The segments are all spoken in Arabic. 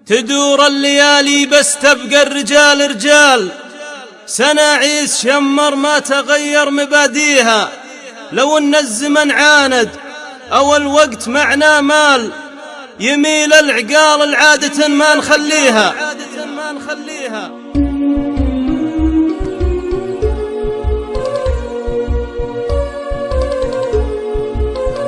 تدور الليالي بس تبقى الرجال رجال، سناعيس شمر ما تغير مباديها. لو ان الزمن عاند او الوقت معنا مال، يميل العقال العادة ما نخليها.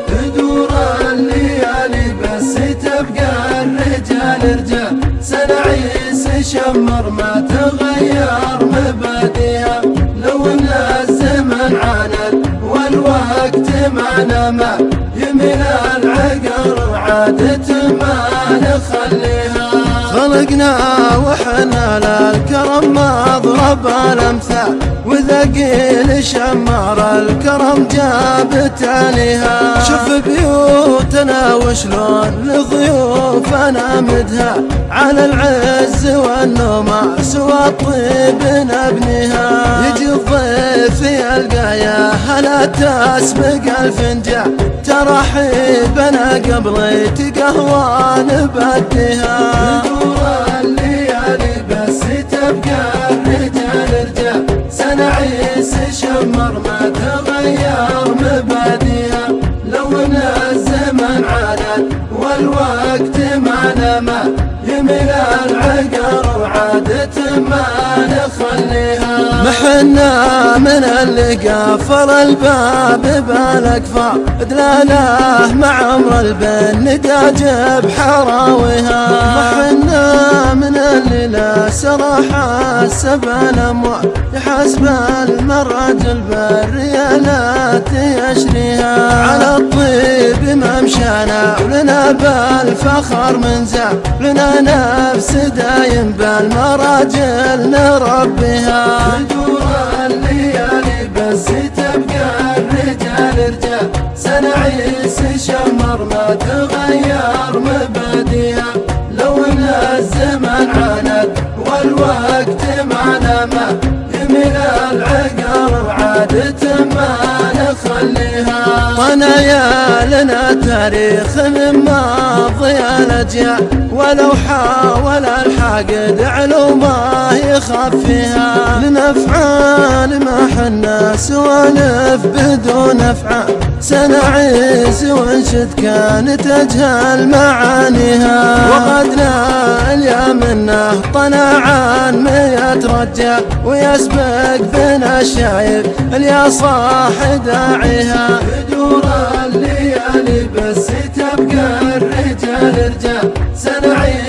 تدور الليالي بس تبقى الرجال رجال، سنعيس شمر ما تغير مبادئها. لو ان الزمن عاند والوقت معنا ما، يميل العقل وعادة ما نخليها. خلقنا وحنا للكرم مضرب الامثال، وثقيل شمر الكرم جاب تاليها. شوف بيوتنا وشلون لضيوفنا مدها، على العز والنماس والطيب نبنيها. يجي الضيف يلقى يا هلا تسبق الفنجان، ترحيبنا قبل تقهوى نبديها. تدور الليالي بس تبقى الرجال رجال، سنعيس شمر ما تغير مبادئها. لو ان الزمن عاند والوقت معنا ما، يميل العقل وعادة ما نخليها. محنا من اللي قافل الباب بالاكفار، دلاله مع عمر البن تاج بحراويها. محنا من اللي لا سراح السبع الاموال، يحسب المرجل بالريالات يشريها. على الطيب ممشانا ولنا بالفخر من زاد، لنا نفس دايم بالمراجل نربيها. تدور الليالي بس تبقى الرجال رجال، سنعيس شمر ما تغير مبادئها. لو ان الزمن عاند والوقت معنا ما، يميل العقل وعادة ما نخليها. طنايا لنا تاريخ من ماضي الأجيال، ولو حاول الحاقد علومه يخفيها. لنا أفعال ما حنا سوالف بدون أفعال، سنعيس وانشد كانت تجهل معانيها. وقدنا اليوم انه طنع عن 100 رجال، ويسبق بنا الشايب اليا صاح داعيها. تدور الليالي بس تبقى الرجال رجال، سنعيس